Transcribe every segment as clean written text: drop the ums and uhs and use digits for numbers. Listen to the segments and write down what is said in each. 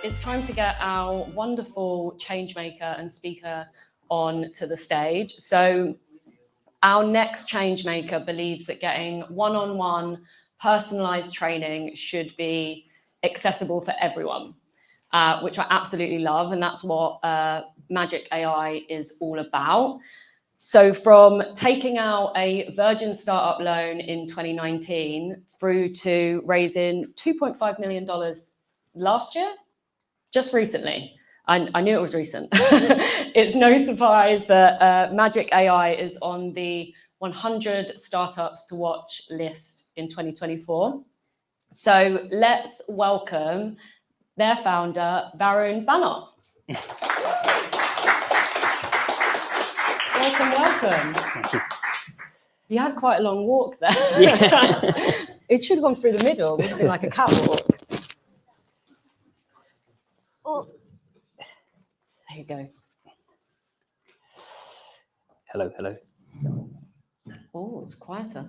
it's time to get our wonderful changemaker and speaker on to the stage. So our next changemaker believes that getting one-on-one personalized training should be accessible for everyone, which I absolutely love. And that's what Magic AI is all about. So from taking out a Virgin startup loan in 2019 through to raising $2.5 million last year, just recently. I knew it was recent. It's no surprise that Magic AI is on the 100 startups to watch list in 2024. So let's welcome their founder, Varun Bhanot. Welcome. Thank you. You had quite a long walk there. Yeah. It should have gone through the middle. It would have been like a catwalk. Oh. There you go. Hello. Oh, it's quieter.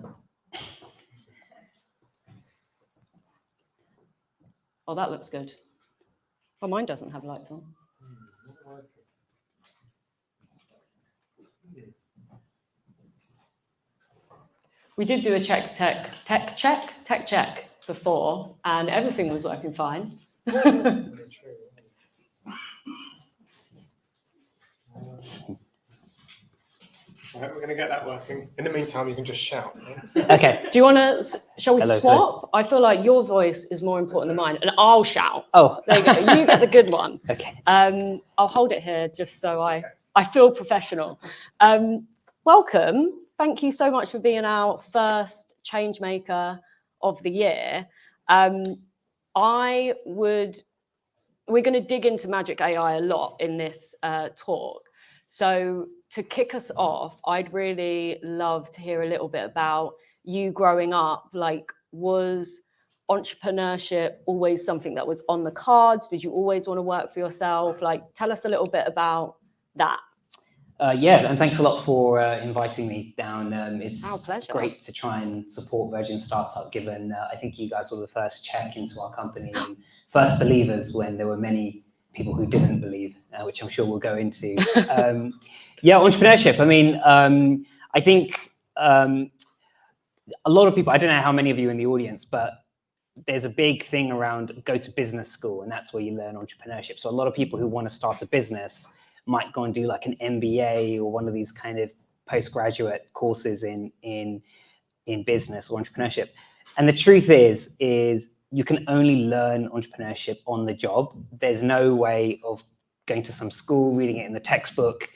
Oh, that looks good. Well, mine doesn't have lights on. We did do a tech check before, and everything was working fine. Right, we're going to get that working. In the meantime, you can just shout. Okay. Do you want to, shall we swap? Hello. I feel like your voice is more important than mine, and I'll shout. Oh. There you go. You get the good one. Okay. I'll hold it here just so I feel professional. Welcome. Thank you so much for being our first changemaker of the year. We're going to dig into Magic AI a lot in this talk. So to kick us off, I'd really love to hear a little bit about you growing up. Like, was entrepreneurship always something that was on the cards? Did you always want to work for yourself? Like, tell us a little bit about that. Yeah, and thanks a lot for inviting me down. It's Our pleasure. Great to try and support Virgin Startup, given I think you guys were the first check into our company and first believers when there were many people who didn't believe, which I'm sure we'll go into. Yeah, entrepreneurship. I mean, I think a lot of people, I don't know how many of you in the audience, but there's a big thing around go to business school, and that's where you learn entrepreneurship. So a lot of people who want to start a business might go and do like an MBA or one of these kind of postgraduate courses in business or entrepreneurship. And the truth is you can only learn entrepreneurship on the job. There's no way of going to some school, reading it in the textbook.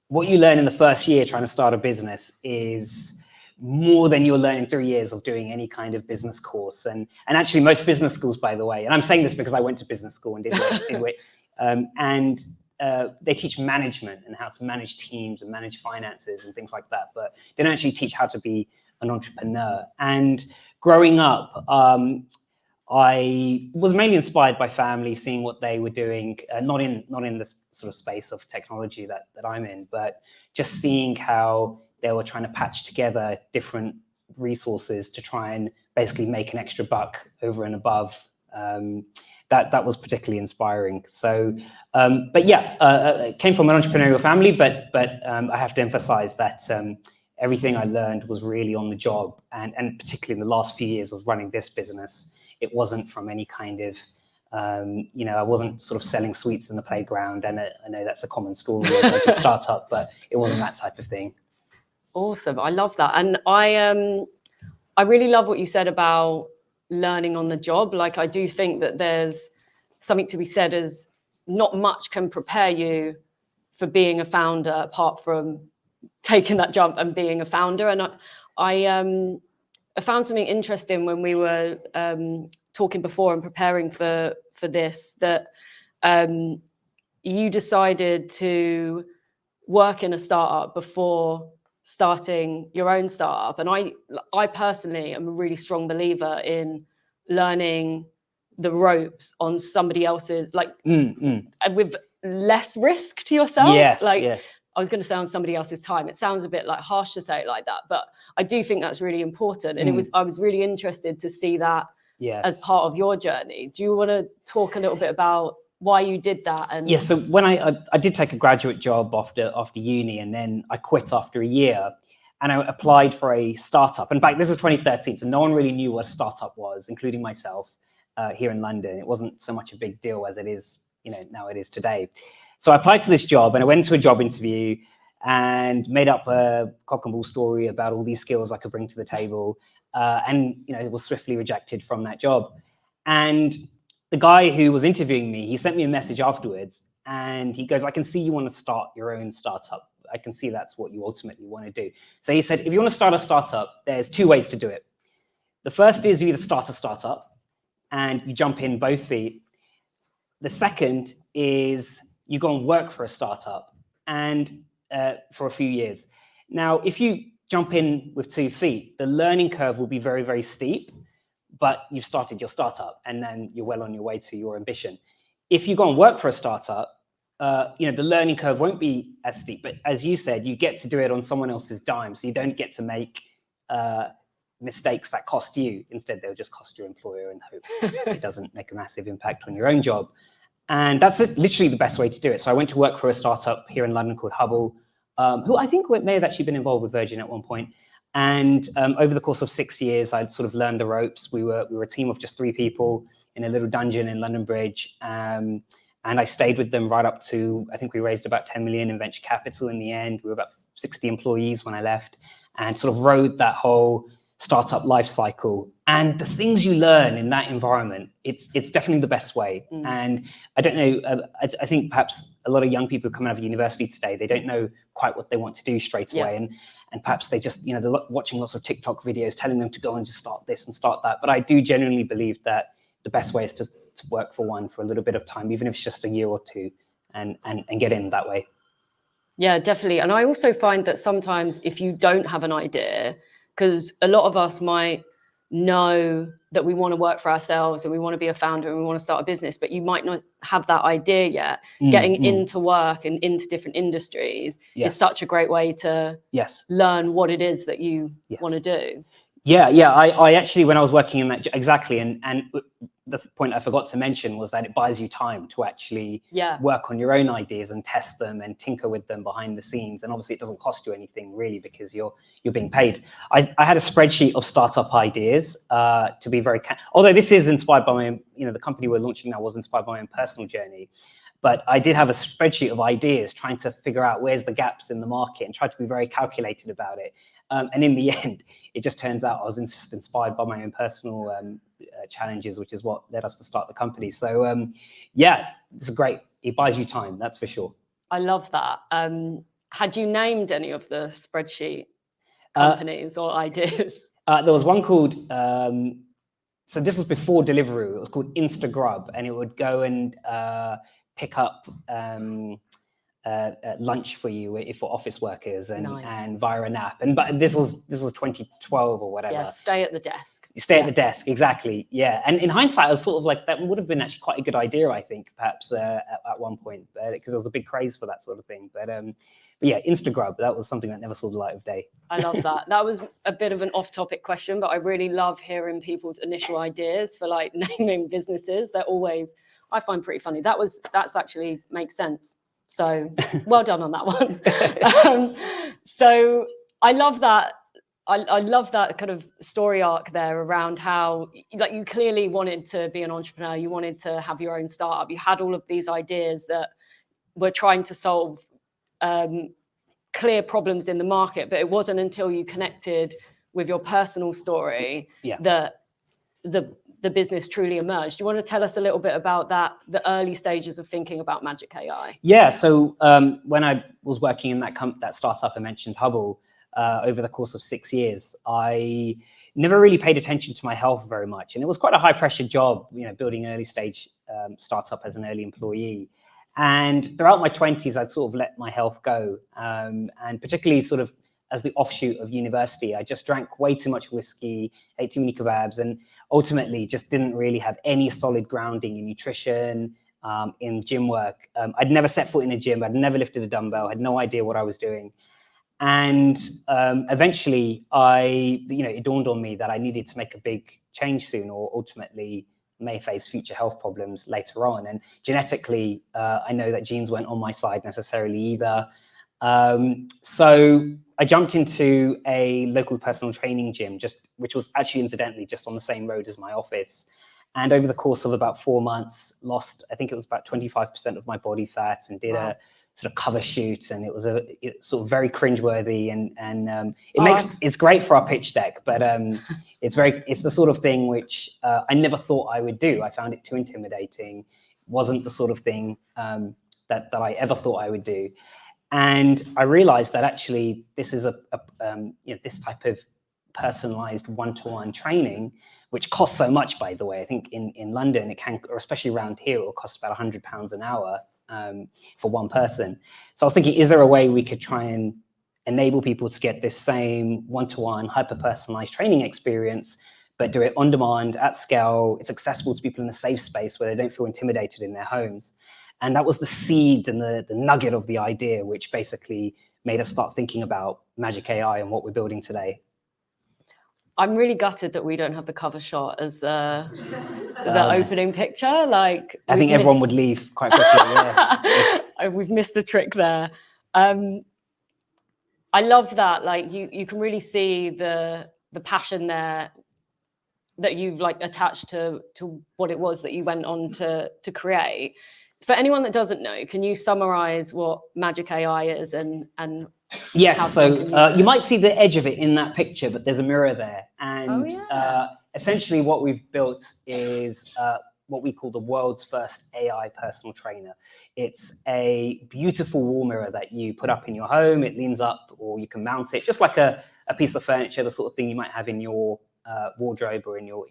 What you learn in the first year trying to start a business is more than you'll learn in 3 years of doing any kind of business course. And actually most business schools, by the way, and I'm saying this because I went to business school and did it, they teach management and how to manage teams and manage finances and things like that, but they don't actually teach how to be an entrepreneur. And growing up, I was mainly inspired by family, seeing what they were doing, not in this sort of space of technology that I'm in, but just seeing how they were trying to patch together different resources to try and basically make an extra buck over and above. That was particularly inspiring. So, but yeah, came from an entrepreneurial family, but I have to emphasize that everything I learned was really on the job, and particularly in the last few years of running this business, it wasn't from any kind of, I wasn't sort of selling sweets in the playground, and I know that's a common story of a startup, but it wasn't that type of thing. Awesome. I love that. And I really love what you said about learning on the job. Like, I do think that there's something to be said as not much can prepare you for being a founder apart from taking that jump and being a founder. And I found something interesting when we were talking before and preparing for this, that you decided to work in a startup before starting your own startup. And I personally am a really strong believer in learning the ropes on somebody else's, like with less risk to yourself. Yes, like yes. I was going to say on somebody else's time. It sounds a bit like harsh to say it like that, but I do think that's really important. And I was really interested to see that as part of your journey. Do you want to talk a little bit about why you did that. And yeah, so when I did take a graduate job after uni, and then I quit after a year, and I applied for a startup. And this was 2013, so no one really knew what a startup was, including myself here in London. It wasn't so much a big deal as it is, now it is today. So I applied to this job, and I went to a job interview and made up a cock and bull story about all these skills I could bring to the table, and it was swiftly rejected from that job. And the guy who was interviewing me, he sent me a message afterwards, and he goes, "I can see you want to start your own startup. I can see that's what you ultimately want to do." So he said, if you want to start a startup, there's 2 ways to do it. The first is you either start a startup and you jump in both feet. The second is you go and work for a startup and for a few years. Now, if you jump in with 2 feet, the learning curve will be very, very steep, but you've started your startup and then you're well on your way to your ambition. If you go and work for a startup, the learning curve won't be as steep, but as you said, you get to do it on someone else's dime, so you don't get to make mistakes that cost you. Instead, they'll just cost your employer and hope it doesn't make a massive impact on your own job. And that's literally the best way to do it. So I went to work for a startup here in London called Hubble, who I think may have actually been involved with Virgin at one point. And over the course of 6 years, I'd sort of learned the ropes. We were a team of just 3 people in a little dungeon in London Bridge. And I stayed with them right up to, I think we raised about 10 million in venture capital in the end. We were about 60 employees when I left, and sort of rode that whole startup life cycle. And the things you learn in that environment, it's definitely the best way. And I don't know, I think perhaps a lot of young people coming out of university today, they don't know quite what they want to do straight away. And perhaps they just, they're watching lots of TikTok videos telling them to go and just start this and start that. But I do genuinely believe that the best way is to work for one for a little bit of time, even if it's just a year or 2, and get in that way. Yeah, definitely. And I also find that sometimes if you don't have an idea, because a lot of us might know that we want to work for ourselves and we want to be a founder and we want to start a business, but you might not have that idea yet. Getting into work and into different industries is such a great way to learn what it is that you want to do. Yeah. I actually, when I was working in that, exactly, and the point I forgot to mention was that it buys you time to actually work on your own ideas and test them and tinker with them behind the scenes. And obviously, it doesn't cost you anything really because you're being paid. I had a spreadsheet of startup ideas to be very, although this is inspired by my, the company we're launching now was inspired by my own personal journey. But I did have a spreadsheet of ideas trying to figure out where's the gaps in the market and try to be very calculated about it. And in the end, it just turns out I was just inspired by my own personal challenges, which is what led us to start the company. So it's great. It buys you time, that's for sure. I love that. Had you named any of the spreadsheet companies or ideas? There was one called, so this was before Deliveroo. It was called Instagrub, and it would go and pick up lunch for you for office workers and via an app. But this was 2012 or whatever. Yeah, stay at the desk. At the desk, exactly. Yeah, and in hindsight, I was sort of like, that would have been actually quite a good idea, I think, perhaps at one point, because there was a big craze for that sort of thing. But yeah, Instagram, that was something that never saw the light of day. I love that. That was a bit of an off-topic question, but I really love hearing people's initial ideas for like naming businesses. They're always, I find, pretty funny. That's actually makes sense. So well done on that one. So I love that. I love that kind of story arc there around how, like, you clearly wanted to be an entrepreneur. You wanted to have your own startup. You had all of these ideas that were trying to solve clear problems in the market, but it wasn't until you connected with your personal story that the business truly emerged. Do you want to tell us a little bit about that, the early stages of thinking about Magic AI? Yeah, so when I was working in that startup I mentioned, Hubble, over the course of 6 years, I never really paid attention to my health very much. And it was quite a high pressure job, building an early stage startup as an early employee. And throughout my 20s, I'd sort of let my health go. And particularly sort of as the offshoot of university, I just drank way too much whiskey, ate too many kebabs, and ultimately just didn't really have any solid grounding in nutrition, in gym work. I'd never set foot in a gym. I'd never lifted a dumbbell. I had no idea what I was doing. And eventually it dawned on me that I needed to make a big change soon, or ultimately may face future health problems later on. And genetically, I know that genes weren't on my side necessarily either. So I jumped into a local personal training gym, which was actually incidentally just on the same road as my office. And over the course of about 4 months, lost, I think it was about 25% of my body fat, and did a sort of cover shoot. And it was sort of very cringeworthy, and it's great for our pitch deck, but it's the sort of thing which I never thought I would do. I found it too intimidating. Wasn't the sort of thing that I ever thought I would do. And I realized that actually this is this type of personalized one-to-one training, which costs so much, by the way. I think in London, it can, or especially around here, it will cost about £100 an hour for one person. So I was thinking, is there a way we could try and enable people to get this same one-to-one hyper-personalized training experience, but do it on demand, at scale? It's accessible to people in a safe space where they don't feel intimidated in their homes. And that was the seed and the nugget of the idea, which basically made us start thinking about Magic AI and what we're building today. I'm really gutted that we don't have the cover shot as the opening picture. Like, I think everyone would leave quite quickly. Yeah. We've missed a trick there. I love that. Like, you can really see the passion there that you've like attached to what it was that you went on to create. For anyone that doesn't know, can you summarize what Magic AI is and yes, so you might see the edge of it in that picture, but there's a mirror there. And essentially what we've built is what we call the world's first AI personal trainer. It's a beautiful wall mirror that you put up in your home. It leans up, or you can mount it, just like a piece of furniture, the sort of thing you might have in your wardrobe or in your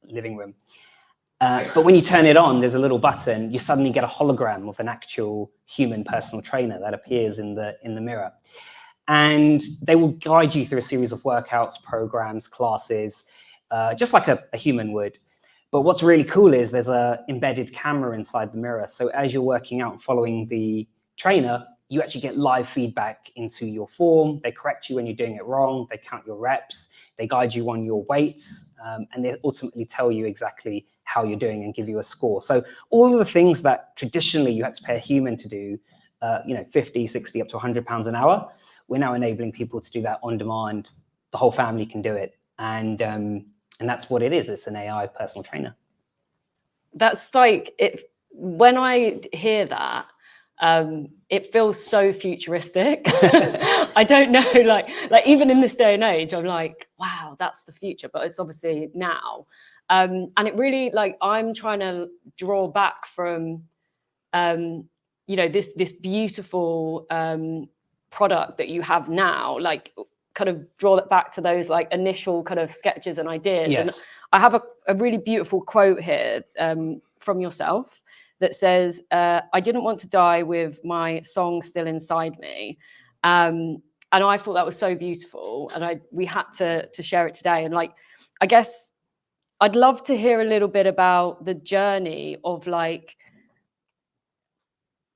living room. But when you turn it on, there's a little button. You suddenly get a hologram of an actual human personal trainer that appears in the mirror. And they will guide you through a series of workouts, programs, classes, just like a human would. But what's really cool is there's an embedded camera inside the mirror. So as you're working out and following the trainer, you actually get live feedback into your form. They correct you when you're doing it wrong. They count your reps. They guide you on your weights. And they ultimately tell you exactly how you're doing and give you a score. So all of the things that traditionally you had to pay a human to do, 50, 60, up to £100 an hour, we're now enabling people to do that on demand. The whole family can do it. And that's what it is. It's an AI personal trainer. That's like it. When I hear that, it feels so futuristic. I don't know, like even in this day and age, I'm like, wow, that's the future, but it's obviously now. And it really, like, I'm trying to draw back from, this beautiful product that you have now, like kind of draw that back to those like initial kind of sketches and ideas. Yes. And I have a really beautiful quote here from yourself that says, I didn't want to die with my song still inside me. And I thought that was so beautiful. And we had to share it today. And like, I guess I'd love to hear a little bit about the journey of like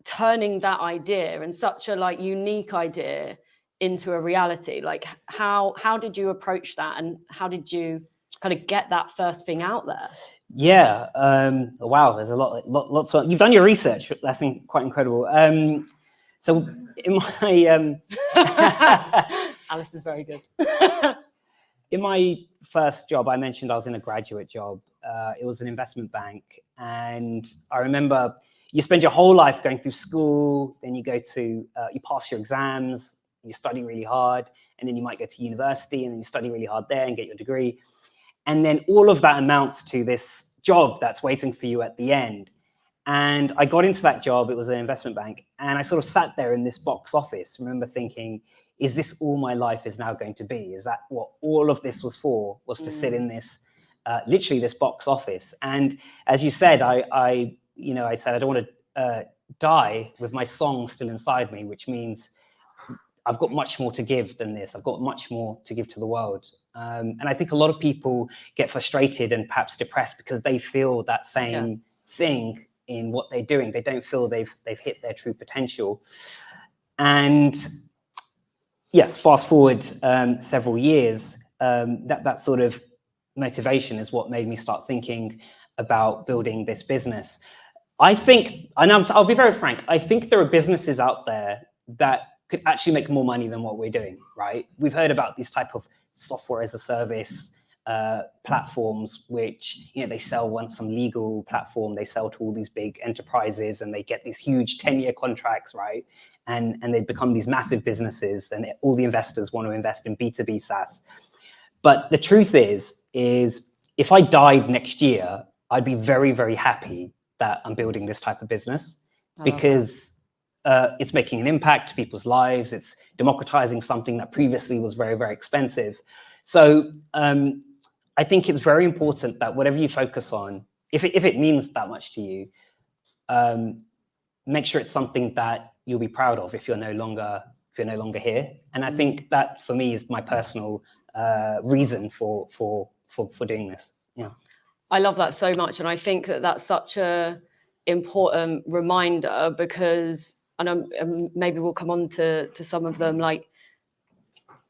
turning that idea and such a like unique idea into a reality. Like how did you approach that, and how did you kind of get that first thing out there? Yeah. Wow. There's a lots of, you've done your research. That's quite incredible. So in my Alice is very good. In my first job, I mentioned I was in a graduate job. It was an investment bank. And I remember you spend your whole life going through school, then you pass your exams, you study really hard, and then you might go to university and then you study really hard there and get your degree. And then all of that amounts to this job that's waiting for you at the end. And I got into that job. It was an investment bank. And I sort of sat there in this box office. I remember thinking, is this all my life is now going to be? Is that what all of this was for, was to sit in this, literally this box office? And as you said, I said, I don't want to die with my song still inside me, which means I've got much more to give than this. I've got much more to give to the world. And I think a lot of people get frustrated and perhaps depressed because they feel that same thing in what they're doing. They don't feel they've hit their true potential. And yes, fast forward several years, that sort of motivation is what made me start thinking about building this business. I think, and I'll be very frank, I think there are businesses out there that could actually make more money than what we're doing, right? We've heard about these type of software as a service platforms, which, they sell on some legal platform, they sell to all these big enterprises and they get these huge 10-year contracts, right? And they become these massive businesses and all the investors want to invest in B2B SaaS. But the truth is if I died next year, I'd be very, very happy that I'm building this type of business because it's making an impact to people's lives. It's democratizing something that previously was very, very expensive. So I think it's very important that whatever you focus on, if it means that much to you, make sure it's something that you'll be proud of if you're no longer here. And I think that for me is my personal reason for doing this. Yeah. I love that so much. And I think that that's such a important reminder because, and maybe we'll come on to some of them, like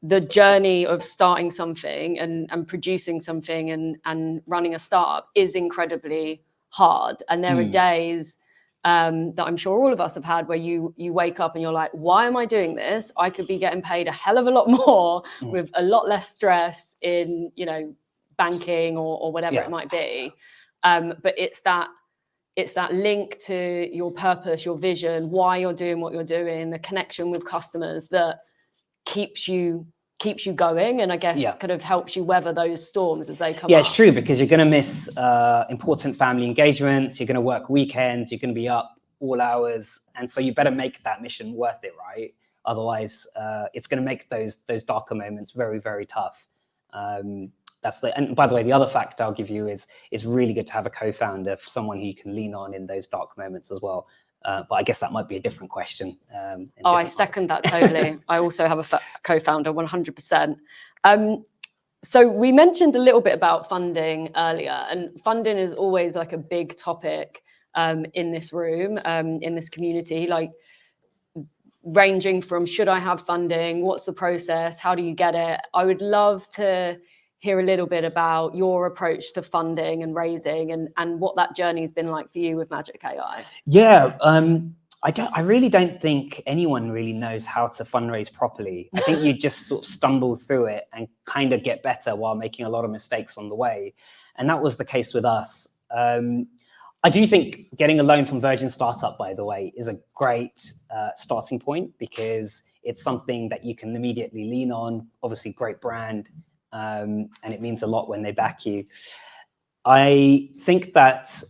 the journey of starting something and producing something and running a startup is incredibly hard. And there are days that I'm sure all of us have had where you wake up and you're like, why am I doing this? I could be getting paid a hell of a lot more with a lot less stress in, banking or whatever it might be. But it's that link to your purpose, your vision, why you're doing what you're doing, the connection with customers that keeps you going, and I guess kind of helps you weather those storms as they come up. It's true, because you're going to miss important family engagements, you're going to work weekends, you're going to be up all hours, and so you better make that mission worth it, right? Otherwise, it's going to make those darker moments very, very tough. And by the way, the other fact I'll give you is it's really good to have a co-founder, someone who you can lean on in those dark moments as well. But I guess that might be a different question. I second that totally. I also have a co-founder, 100%. So we mentioned a little bit about funding earlier, and funding is always like a big topic in this room, in this community, like ranging from should I have funding? What's the process? How do you get it? I would love to hear a little bit about your approach to funding and raising and what that journey has been like for you with Magic AI. Yeah, I really don't think anyone really knows how to fundraise properly. I think you just sort of stumble through it and kind of get better while making a lot of mistakes on the way. And that was the case with us. I do think getting a loan from Virgin Startup, by the way, is a great starting point because it's something that you can immediately lean on. Obviously, great brand. And it means a lot when they back you. I think that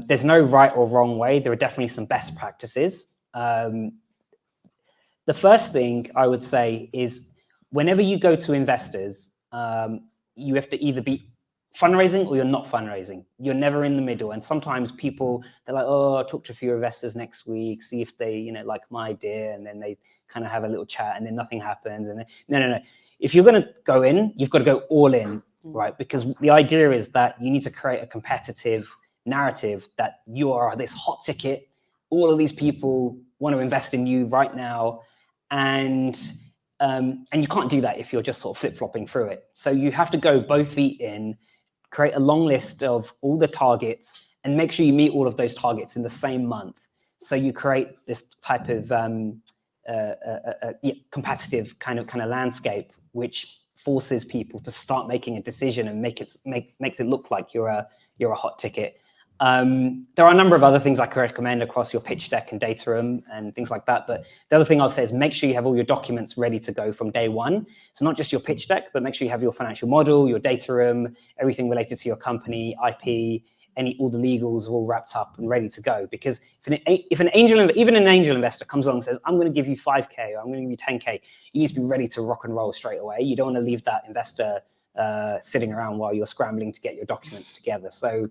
there's no right or wrong way. There are definitely some best practices. The first thing I would say is whenever you go to investors, you have to either be fundraising or you're not fundraising. You're never in the middle. And sometimes people, they're like, oh, I'll talk to a few investors next week, see if they, like my idea. And then they kind of have a little chat and then nothing happens. And then, no. If you're going to go in, you've got to go all in, right? Because the idea is that you need to create a competitive narrative that you are this hot ticket. All of these people want to invest in you right now. And you can't do that if you're just sort of flip-flopping through it. So you have to go both feet in, create a long list of all the targets and make sure you meet all of those targets in the same month. So you create this type of competitive kind of landscape, which forces people to start making a decision and makes it look like you're a hot ticket. There are a number of other things I could recommend across your pitch deck and data room and things like that. But the other thing I'll say is make sure you have all your documents ready to go from day one. So not just your pitch deck, but make sure you have your financial model, your data room, everything related to your company, IP, all the legals are all wrapped up and ready to go. Because if an angel investor comes on and says, I'm going to give you 5K or I'm going to give you 10K, you need to be ready to rock and roll straight away. You don't want to leave that investor sitting around while you're scrambling to get your documents together. So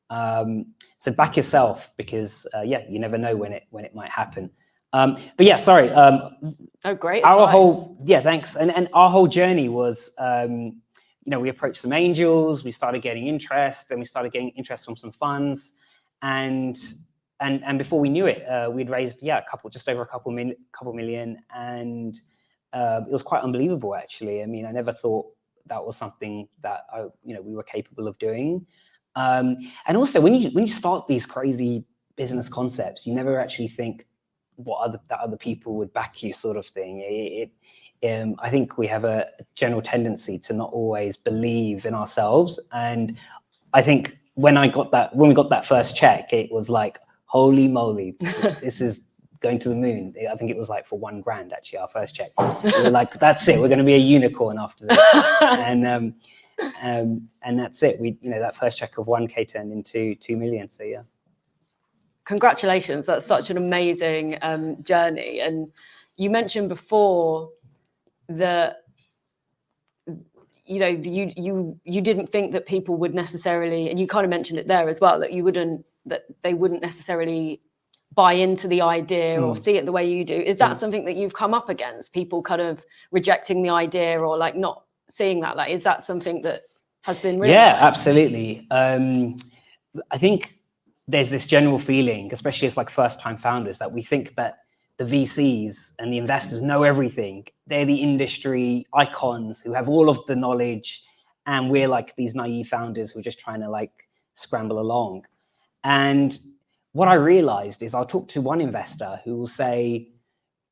back yourself because you never know when it might happen. But yeah, sorry. Oh, great. Thanks. And our whole journey was, we approached some angels, we started getting interest, and we started getting interest from some funds, and before we knew it, we'd raised just over a couple million, and it was quite unbelievable actually. I mean, I never thought that was something that we were capable of doing. And also, when you start these crazy business concepts, you never actually think that other people would back you, sort of thing. I think we have a general tendency to not always believe in ourselves, and I think when we got that first check, it was like, holy moly, this is going to the moon. I think it was like for $1,000 actually, our first check. We were like, that's it, we're going to be a unicorn after this. And that's it. That first check of 1K turned into 2 million. So yeah. Congratulations. That's such an amazing journey. And you mentioned before that you didn't think that people would necessarily, and you kind of mentioned it there as well, that they wouldn't necessarily buy into the idea or see it the way you do. Is that something that you've come up against, people kind of rejecting the idea or like not seeing that? Like, is that something that has been realized? Yeah, absolutely. I think there's this general feeling, especially as like first-time founders, that we think that the VCs and the investors know everything. They're the industry icons who have all of the knowledge, and we're like these naive founders who are just trying to like scramble along. And what I realized is I'll talk to one investor who will say,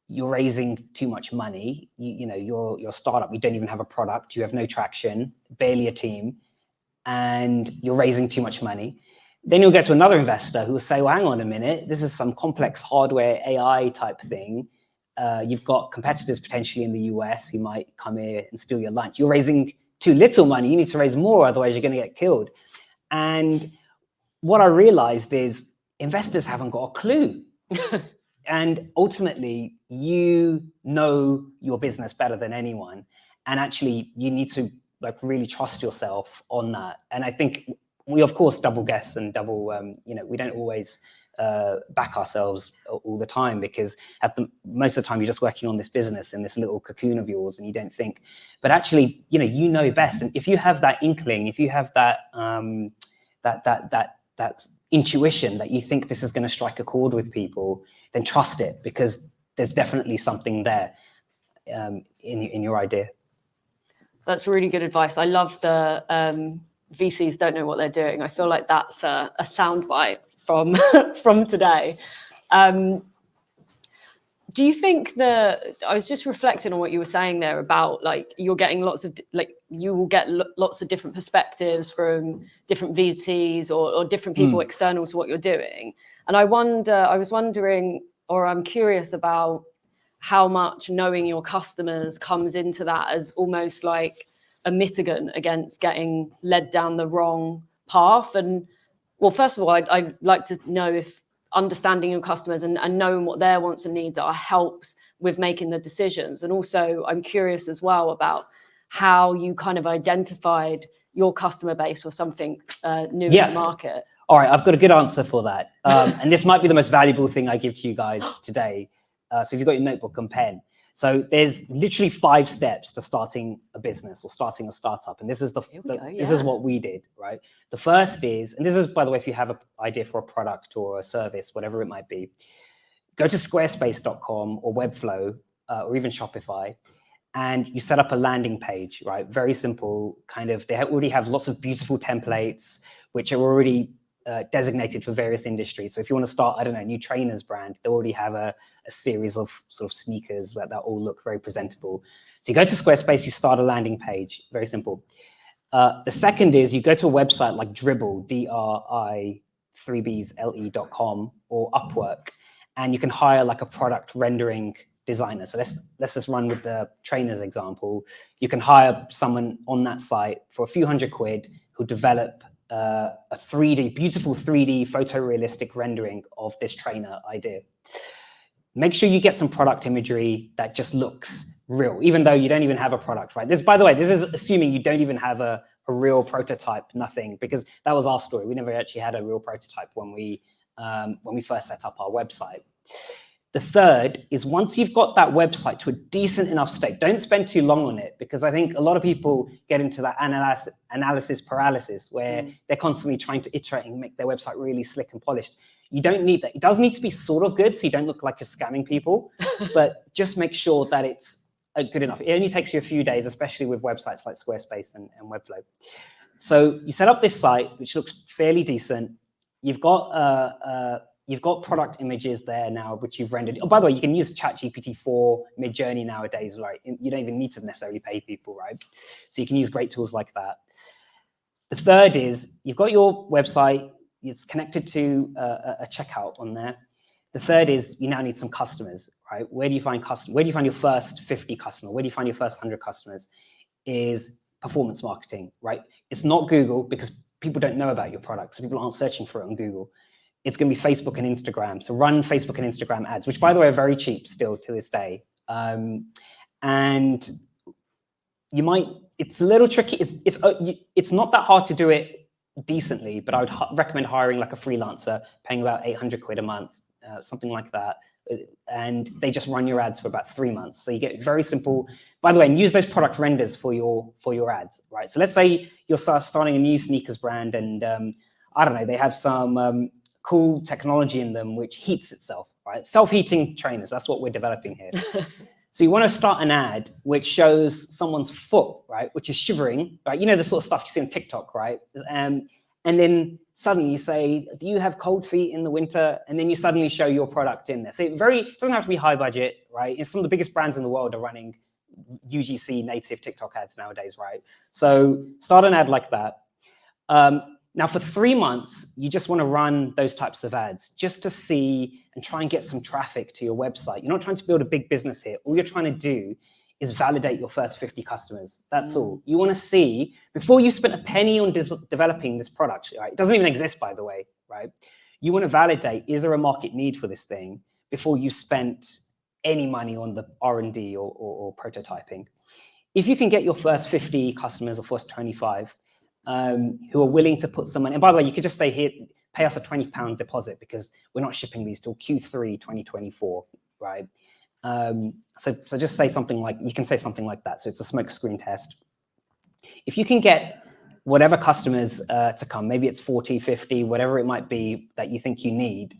you're raising too much money. You're a startup. You don't even have a product. You have no traction, barely a team, and you're raising too much money. Then you'll get to another investor who will say, well, hang on a minute. This is some complex hardware AI type thing. You've got competitors potentially in the US who might come here and steal your lunch. You're raising too little money. You need to raise more, otherwise you're going to get killed. And what I realized is investors haven't got a clue. And ultimately, you know your business better than anyone. And actually, you need to like really trust yourself on that. And I think we, of course, double guess and we don't always back ourselves all the time, because most of the time you're just working on this business in this little cocoon of yours and you don't think. But actually, you know best. And if you have that inkling, if you have that that intuition that you think this is going to strike a chord with people, then trust it, because there's definitely something there in your idea. That's really good advice. I love the VCs don't know what they're doing. I feel like that's a soundbite from today. Do you think I was just reflecting on what you were saying there about like you're getting you will get lots of different perspectives from different VCs or different people external to what you're doing. And I'm curious about how much knowing your customers comes into that as almost like a mitigant against getting led down the wrong path. And well, first of all, I'd like to know if understanding your customers and knowing what their wants and needs are helps with making the decisions. And also I'm curious as well about how you kind of identified your customer base or something new in the market. All right, I've got a good answer for that. And this might be the most valuable thing I give to you guys today. So if you've got your notebook and pen. So there's literally 5 steps to starting a business or starting a startup. And this is this is what we did, right? The first is, and this is, by the way, if you have an idea for a product or a service, whatever it might be, go to squarespace.com or Webflow or even Shopify, and you set up a landing page, right? Very simple, they already have lots of beautiful templates, which are already designated for various industries. So if you want to start, I don't know, a new trainers brand, they already have a series of sort of sneakers that all look very presentable. So you go to Squarespace, you start a landing page, very simple. The second is you go to a website like Dribbble, DRI3BSLE.com or Upwork, and you can hire like a product rendering designer. So let's just run with the trainers example. You can hire someone on that site for a few £100 who develop a beautiful 3D photorealistic rendering of this trainer idea. Make sure you get some product imagery that just looks real, even though you don't even have a product, right? By the way, this is assuming you don't even have a real prototype, nothing, because that was our story. We never actually had a real prototype when we first set up our website. The third is once you've got that website to a decent enough state, don't spend too long on it, because I think a lot of people get into that analysis paralysis where they're constantly trying to iterate and make their website really slick and polished. You don't need that. It does need to be sort of good so you don't look like you're scamming people, but just make sure that it's good enough. It only takes you a few days, especially with websites like Squarespace and Webflow. So you set up this site, which looks fairly decent. You've got product images there now, which you've rendered. Oh, by the way, you can use ChatGPT 4 Midjourney nowadays, right? You don't even need to necessarily pay people, right? So you can use great tools like that. The third is you've got your website. It's connected to a checkout on there. The third is you now need some customers, right? Where do you find customers? Where do you find your first 50 customers? Where do you find your first 100 customers? Is performance marketing, right? It's not Google because people don't know about your product, so people aren't searching for it on Google. It's going to be Facebook and Instagram. So run Facebook and Instagram ads, which, by the way, are very cheap still to this day. And you might. It's a little tricky. It's not that hard to do it decently, but I would recommend hiring like a freelancer, paying about 800 quid a month, something like that. And they just run your ads for about 3 months. So you get very simple, by the way, and use those product renders for your ads, right? So let's say you're starting a new sneakers brand and I don't know, they have some cool technology in them which heats itself, right? Self-heating trainers, that's what we're developing here. So you want to start an ad which shows someone's foot, right, which is shivering, right? You know, the sort of stuff you see on TikTok, right? And then suddenly you say, do you have cold feet in the winter? And then you suddenly show your product in there. So it doesn't have to be high budget, right? You know, some of the biggest brands in the world are running UGC native TikTok ads nowadays, right? So start an ad like that. Now for 3 months, you just want to run those types of ads just to see and try and get some traffic to your website. You're not trying to build a big business here. All you're trying to do is validate your first 50 customers. That's all. You want to see, before you spend a penny on developing this product, right? It doesn't even exist, by the way, right? You want to validate, is there a market need for this thing before you spent any money on the R&D or prototyping. If you can get your first 50 customers or first 25 who are willing to put some money, and by the way, you could just say here, pay us a £20 deposit because we're not shipping these till Q3 2024, right? So just say something like, you can say something like that. So it's a smoke screen test. If you can get whatever customers to come, maybe it's 40, 50, whatever it might be that you think you need,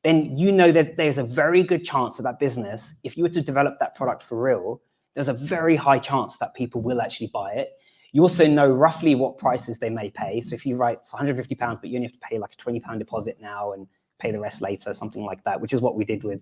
then you know there's a very good chance that business, if you were to develop that product for real, there's a very high chance that people will actually buy it. You also know roughly what prices they may pay. So if you write it's £150, but you only have to pay like a £20 deposit now and pay the rest later, something like that, which is what we did with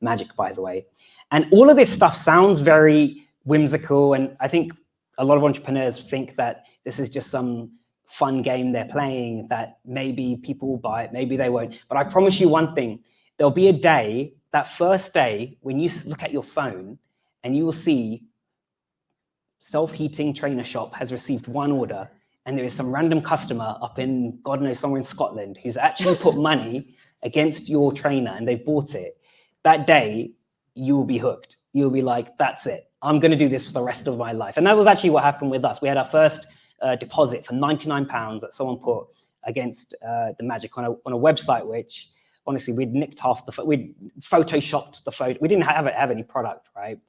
Magic, by the way. And all of this stuff sounds very whimsical. And I think a lot of entrepreneurs think that this is just some fun game they're playing, that maybe people will buy it, maybe they won't. But I promise you one thing, there'll be a day, that first day, when you look at your phone and you will see self-heating trainer shop has received one order, and there is some random customer up in, God knows, somewhere in Scotland who's actually put money against your trainer and they've bought it. That day, you will be hooked. You'll be like, that's it. I'm going to do this for the rest of my life. And that was actually what happened with us. We had our first deposit for £99 that someone put against the Magic on a website, which honestly, we'd nicked half the, we'd photoshopped the photo. We didn't have any product, right?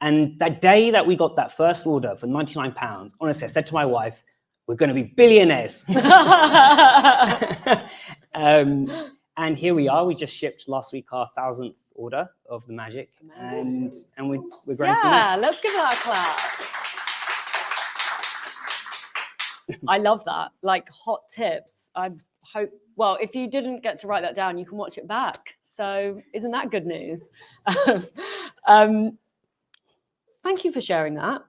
And that day that we got that first order for £99, honestly, I said to my wife, we're going to be billionaires. And here we are. We just shipped last week our 1,000th order of the Magic. And we're growing. Yeah, let's give that a clap. I love that. Like hot tips. I hope, well, if you didn't get to write that down, you can watch it back. So isn't that good news? Thank you for sharing that.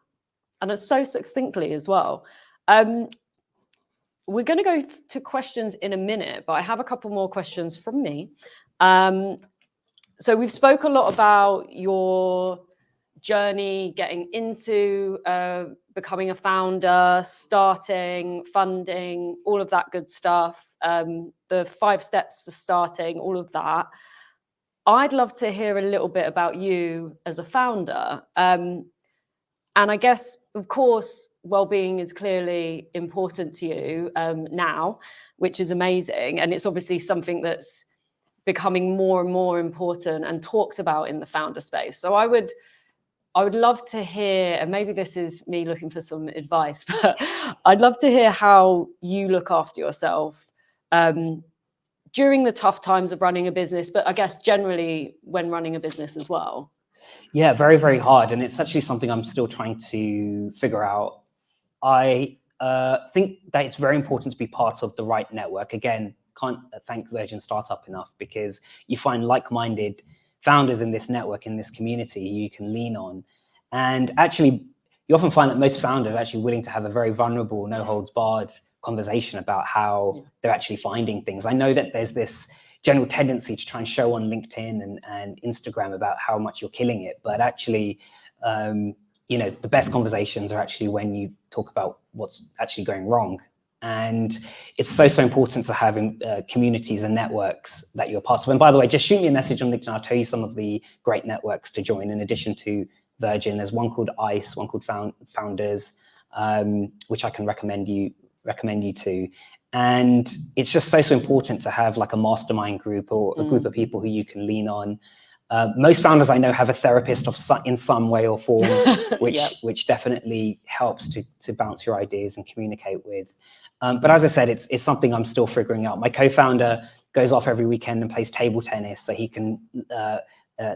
And it's so succinctly as well. We're going to go to questions in a minute, but I have a couple more questions from me. So we've spoke a lot about your journey, getting into becoming a founder, starting, funding, all of that good stuff, the 5 steps to starting, all of that. I'd love to hear a little bit about you as a founder. And I guess, of course, well-being is clearly important to you now, which is amazing. And it's obviously something that's becoming more and more important and talked about in the founder space. So I would love to hear, and maybe this is me looking for some advice, but I'd love to hear how you look after yourself during the tough times of running a business, but I guess generally when running a business as well. Yeah, very, very hard. And it's actually something I'm still trying to figure out. I think that it's very important to be part of the right network. Again, can't thank Virgin Startup enough, because you find like-minded founders in this network, in this community, you can lean on. And actually, you often find that most founders are actually willing to have a very vulnerable, no-holds-barred conversation about how they're actually finding things. I know that there's this general tendency to try and show on LinkedIn and Instagram about how much you're killing it, but actually, the best conversations are actually when you talk about what's actually going wrong. And it's so important to have communities and networks that you're part of. And by the way, just shoot me a message on LinkedIn. I'll tell you some of the great networks to join in addition to Virgin. There's one called ICE, one called Founders, which I can recommend you to. And it's just so important to have like a mastermind group or a group of people who you can lean on. Most founders I know have a therapist in some way or form, which definitely helps to bounce your ideas and communicate with. But as I said, it's something I'm still figuring out. My co-founder goes off every weekend and plays table tennis so he can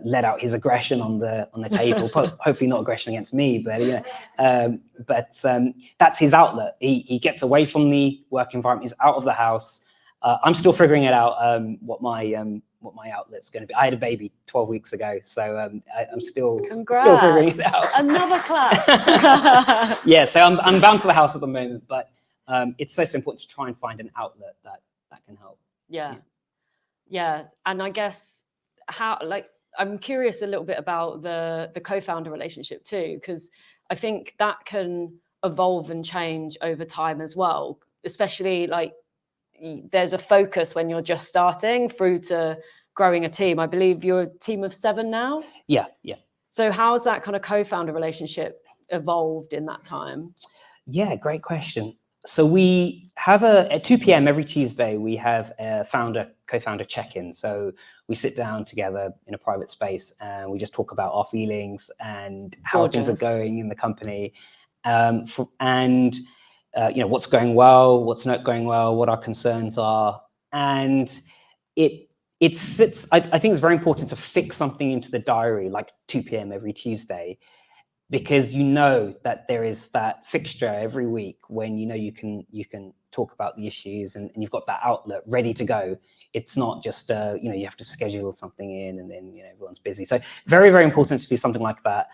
let out his aggression on the table. Hopefully not aggression against me, but that's his outlet. He gets away from the work environment. He's out of the house. I'm still figuring it out. What my outlet's going to be. I had a baby 12 weeks ago, so I'm still figuring it out. Another class. Yeah, so I'm bound to the house at the moment, but it's so important to try and find an outlet that can help. Yeah. And I guess I'm curious a little bit about the co-founder relationship too, because I think that can evolve and change over time as well, especially like there's a focus when you're just starting through to growing a team. I believe you're a team of 7 now. Yeah. So how's that kind of co-founder relationship evolved in that time? Yeah, great question. So we have at 2 p.m. every Tuesday, we have a co-founder check-in. So we sit down together in a private space and we just talk about our feelings and how things are going in the company, what's going well, what's not going well, what our concerns are. And it sits, I think it's very important to fix something into the diary, like 2 p.m. every Tuesday, because you know that there is that fixture every week when you can talk about the issues and you've got that outlet ready to go. It's not just you have to schedule something in and then everyone's busy. So very, very important to do something like that.